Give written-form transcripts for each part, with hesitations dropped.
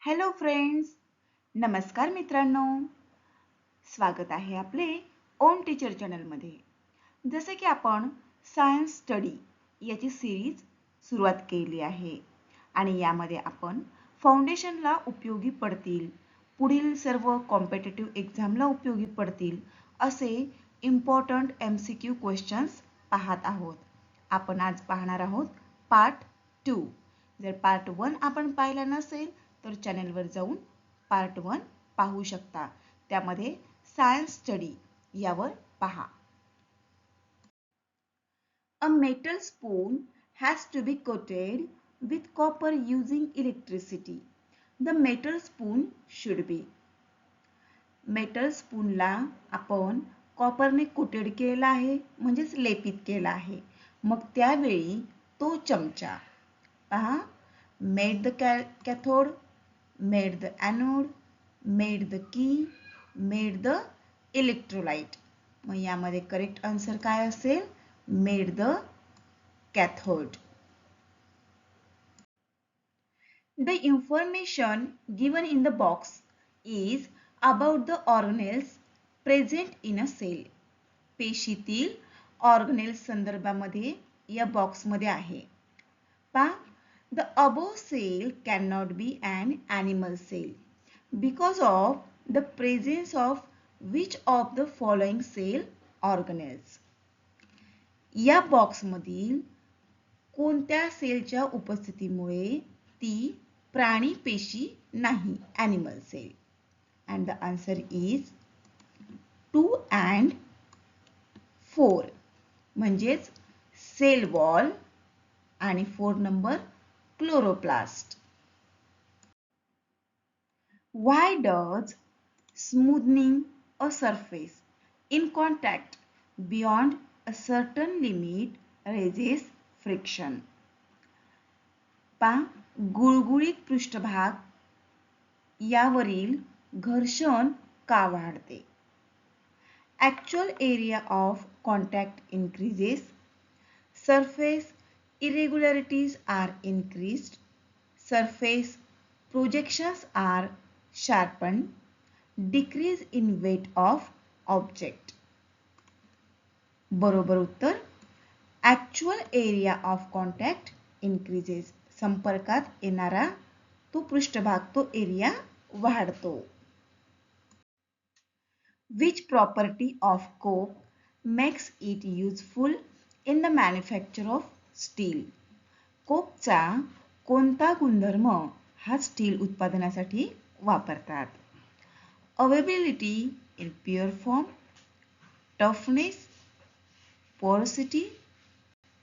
Hello friends, नमस्कार मित्रांनो. स्वागत आहे आपले ओम टीचर चॅनलमध्ये. जसे की आपण सायन्स स्टडी याची सिरीज सुरुवात केली आहे आणि यामध्ये आपण फाउंडेशनला उपयोगी पडतील, पुढील सर्व कॉम्पिटिटिव्ह एक्झामला उपयोगी पडतील असे इम्पॉर्टंट MCQ क्वेश्चन्स पाहत आहोत. आपण आज पाहणार आहोत पार्ट 2. जर पार्ट 1 आपण पाहिला नसेल तर चॅनलवर जाऊन पार्ट 1 पाहू शकता. त्यामध्ये सायन्स स्टडी यावर पहा. A metal spoon has to be coated with copper using electricity. The metal spoon should be. Metal स्पूनला आपण कॉपरने कोटेड केलेला आहे म्हणजेच लेपित केला आहे. मग त्यावेळी तो चमचा पहा, made the cathode, made the anode, made the key, made the electrolyte. मग यामध्ये करेक्ट आन्सर काय असेल? Made the cathode. The information given in the box is about the organelles present in a cell. पेशीतील organelles संदर्भामध्ये या बॉक्समध्ये आहे. पहा, the above cell cannot be an animal cell because of the presence of which of the following cell organelles. या बॉक्समधील कोणत्या सेलच्या उपस्थितीमुळे ती प्राणी पेशी नाही, animal cell. And the answer is 2 and 4 म्हणजेच सेल वॉल आणि 4 number chloroplast. Why does smoothing a surface in contact beyond a certain limit raises friction? गुळगुळीत पृष्ठभाग यावरील घर्षण का वाढते? Actual area of contact increases, surface irregularities are increased, surface projections are sharpened, decrease in weight of object. बरोबर उत्तर actual area of contact increases. संपर्कात येणारा तो पृष्ठभाग, तो एरिया वाढतो. Which property of coke makes it useful in the manufacture of steel? कोकचा कोणता गुणधर्म हा स्टील उत्पादनासाठी वापरतात? Availability in pure form, toughness, porosity,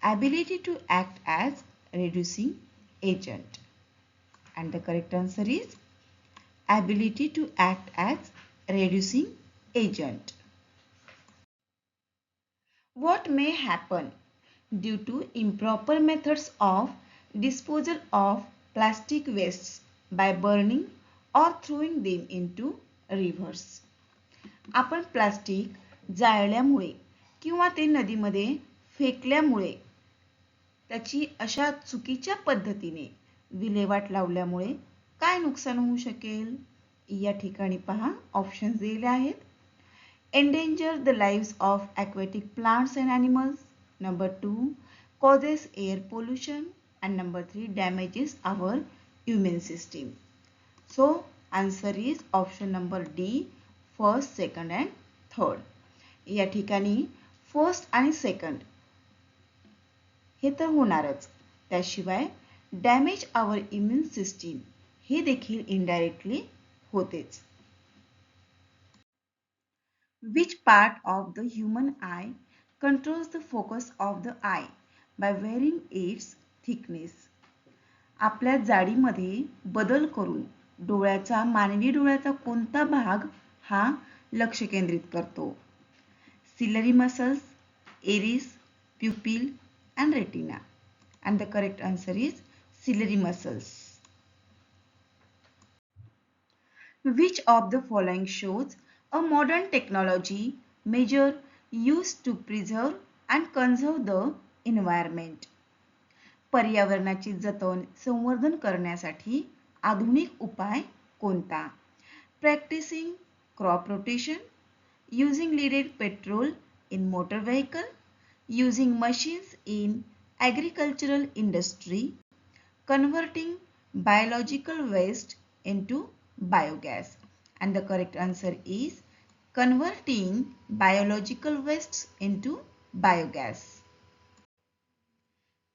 ability to act as reducing agent. And the correct answer is ability to act as reducing agent. What may happen due to improper methods of disposal of plastic wastes by burning or throwing them into rivers? आपण plastic जाळल्यामुळे किंवा ते नदीमध्ये फेकल्यामुळे, त्याची अशा चुकीच्या पद्धतीने विल्हेवाट लावल्यामुळे काय नुकसान होऊ शकेल? या ठिकाणी पहा, ऑप्शन्स दिलेले आहेत. Endanger the lives of aquatic plants and animals. Number 2, causes air pollution. And number 3, damages our immune system. So, answer is option number D, first, second and third. या ठिकाणी फर्स्ट आणि सेकंड हे तर होणारच, त्याशिवाय damage आवर immune system हे देखील indirectly होतेच. Which part of the human eye controls the focus of the eye by varying its thickness? आपल्या जाडीमध्ये बदल करून डोळ्याचा, मानवी डोळ्याचा कोणता भाग हा लक्ष केंद्रित करतो? Ciliary muscles, iris, pupil and retina. And the correct answer is ciliary muscles. Which of the following shows a modern technology measure used to preserve and conserve the environment? पर्यावरणाचे जतन, संवर्धन करण्यासाठी आधुनिक उपाय कोणता? Practicing crop rotation, using leaded petrol in motor vehicle, using machines in agricultural industry, converting biological waste into biogas. And the correct answer is converting biological wastes into biogas.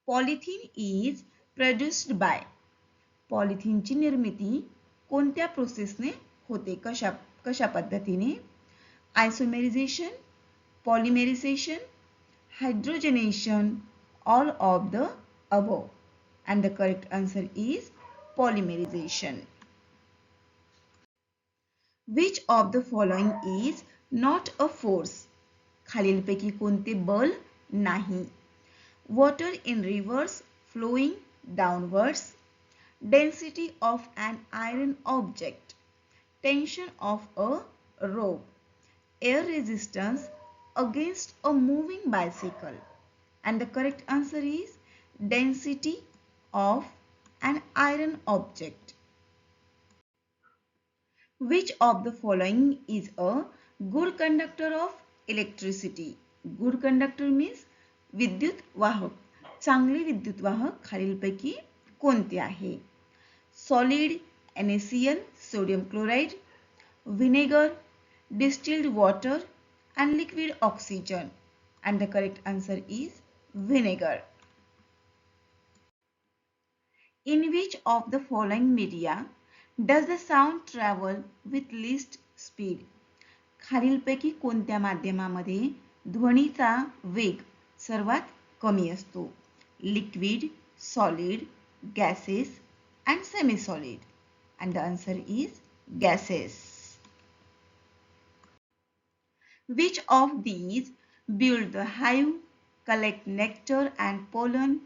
Polythene is produced by. पॉलिथिनची निर्मिती कोणत्या प्रोसेसने होते? कशा पद्धतीने? आयसोमेरिझेशन, पॉलिमेरिझेशन, हायड्रोजनेशन, all of the above. And the correct answer is polymerization. Which of the following is not a force? खालीलपैकी कोणते बल नाही? Water in rivers flowing downwards, density of an iron object, tension of a rope, air resistance against a moving bicycle. And the correct answer is density of an iron object. Which of the following is a good conductor of electricity? Good conductor means विद्युत वाहक. चांगले विद्युत वाहक खालीलपैकी कोणते आहे? Solid NaCl, sodium chloride, vinegar, distilled water and liquid oxygen. And the correct answer is vinegar. In which of the following media does the sound travel with least speed? खालीलपैकी कोणत्या माध्यमामध्ये ध्वनीचा वेग सर्वात कमी असतो? Liquid, solid, gases and semi-solid. And the answer is gases. Which of these build the hive, collect nectar and pollen,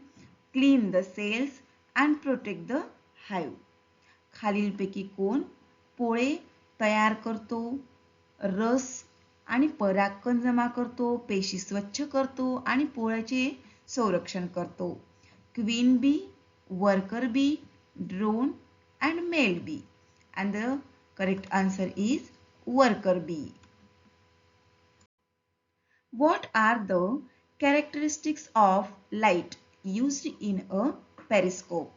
clean the cells and protect the hive? खालीलपैकी कोण पोळे तयार करतो, रस आणि परागकण जमा करतो, पेशी स्वच्छ करतो आणि पोळ्याचे संरक्षण करतो? Queen bee, worker bee, drone and male bee. And the correct answer is worker bee. What are the characteristics of light used in a periscope?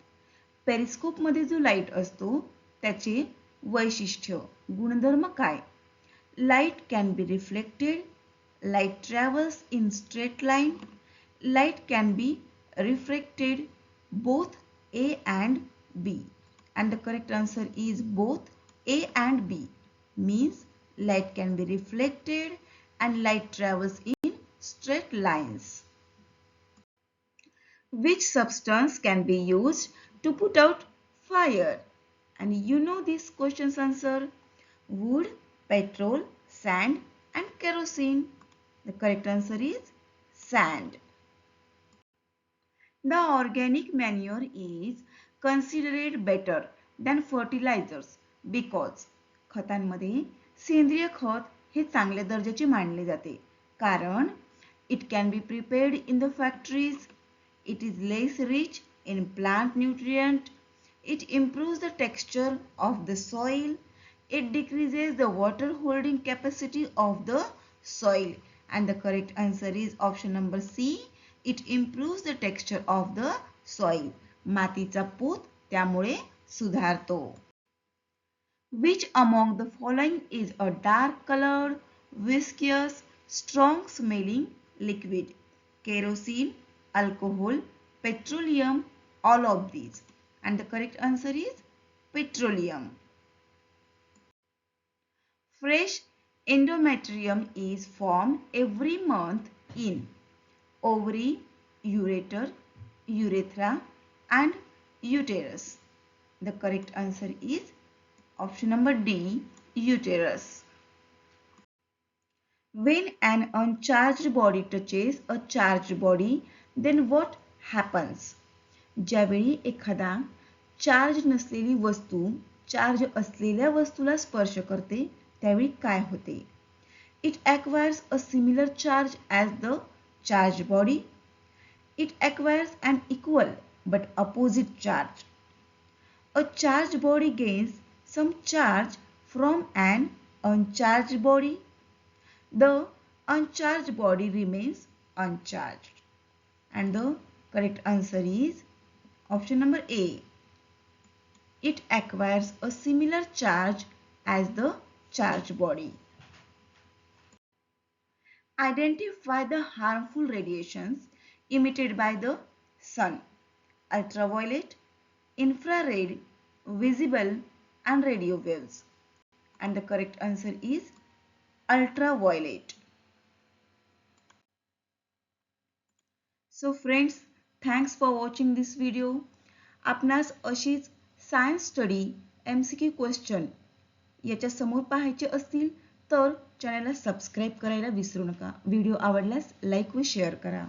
Periscope मध्ये जो लाईट असतो त्याचे वैशिष्ट्य गुणधर्म काय? Light can be reflected, light travels in straight line, light can be refracted, both A and B. And the correct answer is both A and B. Means light can be reflected and light travels in straight lines. Which substance can be used to put out fire? And you know this question's answer. Wood, petrol, sand and kerosene. The correct answer is sand. The organic manure is considered better than fertilizers because खतांमध्ये सेंद्रिय खत हे चांगल्या दर्जाचे मानले जाते कारण it can be prepared in the factories, it is less rich in plant nutrient, it improves the texture of the soil, it decreases the water holding capacity of the soil. And the correct answer is option number C. It improves the texture of the soil. मातीचा पोत त्यामुळे सुधारतो. Which among the following is a dark colored, viscous, strong smelling liquid? Kerosene, alcohol, petroleum, all of these. And the correct answer is petroleum. Fresh endometrium is formed every month in ovary, ureter, urethra and uterus. The correct answer is option number D, uterus. When an uncharged body touches a charged body, then what happens? ज्यावेळी एखादा charge नसलेली वस्तू charge असलेल्या वस्तूला स्पर्श करते त्यावेळी काय होते? It acquires a similar charge as the charged body. It acquires an equal but opposite charge. A charged body gains some charge from an uncharged body. The uncharged body remains uncharged. And the correct answer is option number A. It acquires a similar charge as the charged body. Identify the harmful radiations emitted by the sun: ultraviolet, infrared, visible and radio waves. And the correct answer is ultraviolet. So friends, thanks for watching this video. आपणास अशीच science study MCQ question याच्या समोर पाहायचे असतील तर चॅनलला subscribe करायला विसरू नका. व्हिडिओ आवडल्यास लाईक व शेअर करा.